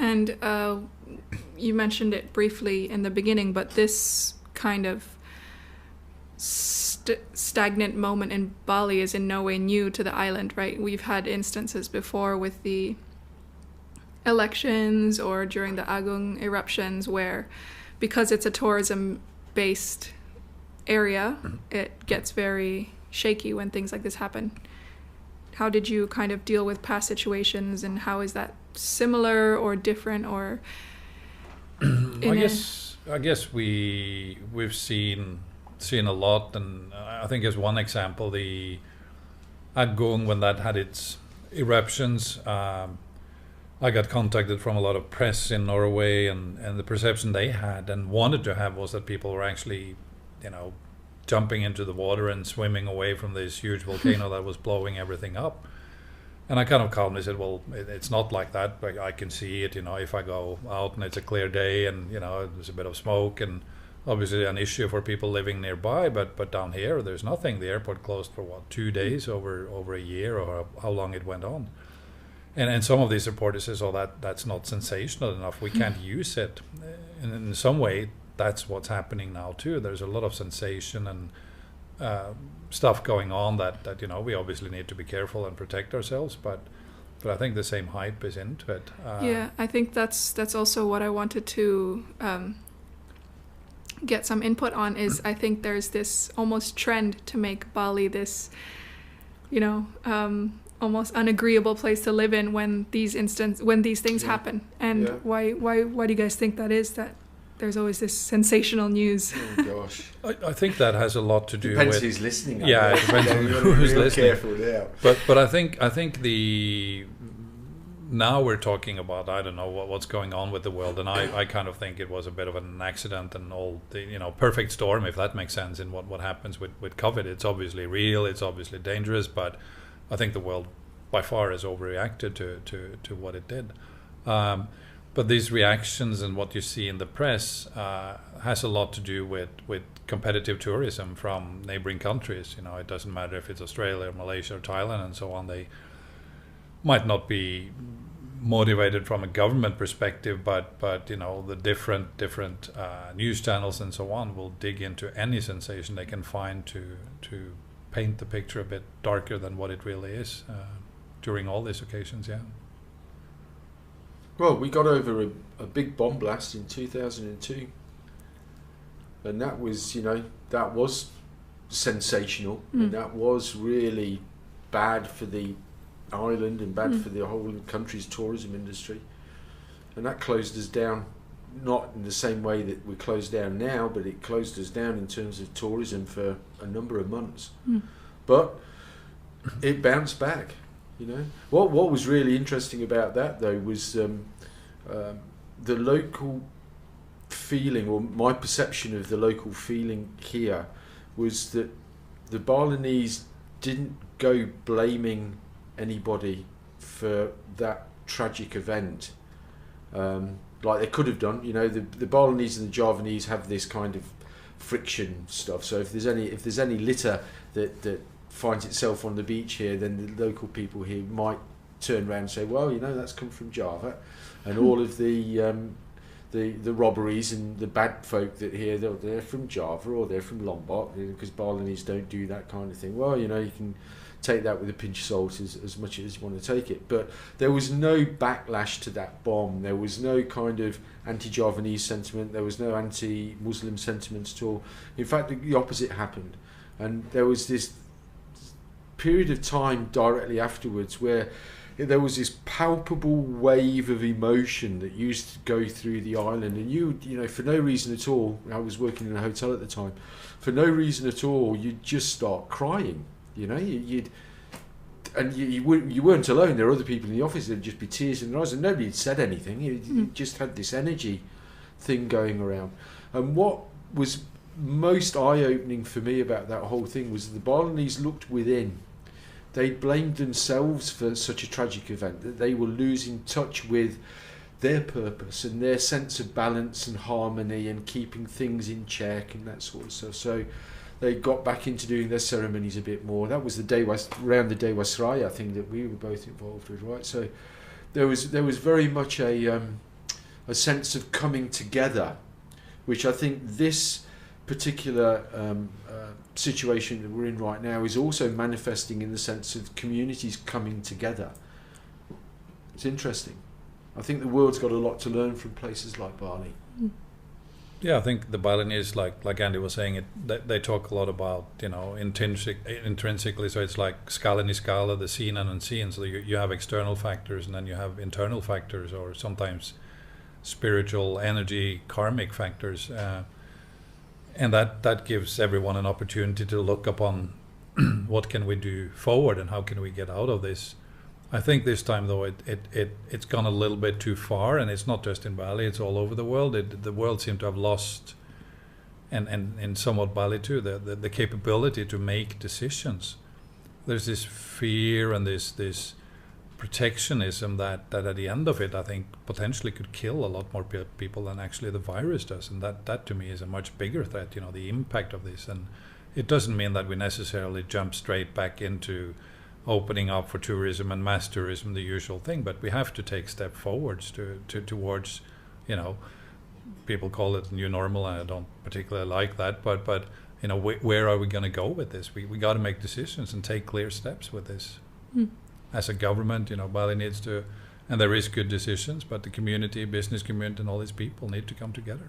And you mentioned it briefly in the beginning, but this kind of stagnant moment in Bali is in no way new to the island, right? We've had instances before with the elections or during the Agung eruptions where, because it's a tourism-based area, it gets very shaky when things like this happen. How did you kind of deal with past situations, and how is that similar or different, or I guess we've seen a lot, and I think as one example, the Agung, when that had its eruptions, I got contacted from a lot of press in Norway, and the perception they had and wanted to have was that people were actually, jumping into the water and swimming away from this huge volcano that was blowing everything up. And I kind of calmly said, well, it's not like that. Like, I can see it, if I go out and it's a clear day and, there's a bit of smoke and obviously an issue for people living nearby. But down here, there's nothing. The airport closed for, 2 days over a year, or how long it went on. And some of these reporters says, oh, that's not sensational enough. We can't use it. And in some way, that's what's happening now too. There's a lot of sensation and stuff going on that we obviously need to be careful and protect ourselves. But I think the same hype is into it. Yeah, I think that's also what I wanted to get some input on. Is I think there's this almost trend to make Bali this, almost unagreeable place to live in when these things happen. And why do you guys think that is? That there's always this sensational news. Oh gosh, I think that has a lot to do depends with who's listening. Yeah, it depends on who's listening. Careful there. But I think now we're talking about, I don't know what's going on with the world, and I kind of think it was a bit of an accident and all the perfect storm, if that makes sense, in what happens with COVID. It's obviously real, it's obviously dangerous, but I think the world by far has overreacted to what it did. But these reactions and what you see in the press has a lot to do with competitive tourism from neighboring countries. It doesn't matter if it's Australia or Malaysia or Thailand and so on. They might not be motivated from a government perspective, but the different news channels and so on will dig into any sensation they can find to paint the picture a bit darker than what it really is during all these occasions. Yeah. Well, we got over a big bomb blast in 2002, and that was sensational, and that was really bad for the island and bad for the whole country's tourism industry, and that closed us down, not in the same way that we're closed down now, but it closed us down in terms of tourism for a number of months. But it bounced back. What was really interesting about that though was the local feeling, or my perception of the local feeling here, was that the Balinese didn't go blaming anybody for that tragic event like they could have done. The Balinese and the Javanese have this kind of friction stuff, so if there's any litter that finds itself on the beach here, then the local people here might turn around and say, well, that's come from Java, and all of the robberies and the bad folk that here, they're from Java or they're from Lombok, because Balinese don't do that kind of thing. Well, you can take that with a pinch of salt as much as you want to take it. But there was no backlash to that bomb. There was no kind of anti-Javanese sentiment. There was no anti-Muslim sentiment at all. In fact, the opposite happened. And there was this period of time directly afterwards where there was this palpable wave of emotion that used to go through the island, and you for no reason at all, I was working in a hotel at the time, for no reason at all, you'd just start crying. You weren't alone. There were other people in the office. There'd just be tears in their eyes, and nobody had said anything. You just had this energy thing going around. And what was most eye-opening for me about that whole thing was the Balinese looked within. They blamed themselves for such a tragic event, that they were losing touch with their purpose and their sense of balance and harmony and keeping things in check and that sort of stuff. So they got back into doing their ceremonies a bit more. That was around the Dewa Sraya thing that we were both involved with, right? So there was very much a a sense of coming together, which I think this particular situation that we're in right now is also manifesting in the sense of communities coming together. It's interesting. I think the world's got a lot to learn from places like Bali. Yeah, I think the Balinese, like Andy was saying, they talk a lot about, intrinsically, so it's like skala ni skala, the seen and unseen. So you have external factors, and then you have internal factors, or sometimes spiritual, energy, karmic factors. And that gives everyone an opportunity to look upon what can we do forward and how can we get out of this. I think this time, though, it's gone a little bit too far, and it's not just in Bali, it's all over the world. The world seemed to have lost, and somewhat Bali too, the capability to make decisions. There's this fear and this protectionism that at the end of it, I think, potentially could kill a lot more people than actually the virus does. And that to me is a much bigger threat, the impact of this. And it doesn't mean that we necessarily jump straight back into opening up for tourism and mass tourism, the usual thing, but we have to take step forwards towards, people call it new normal, and I don't particularly like that, but where are we going to go with this? We got to make decisions and take clear steps with this. As a government, Bali needs to, and there is good decisions, but the community, business community, and all these people need to come together.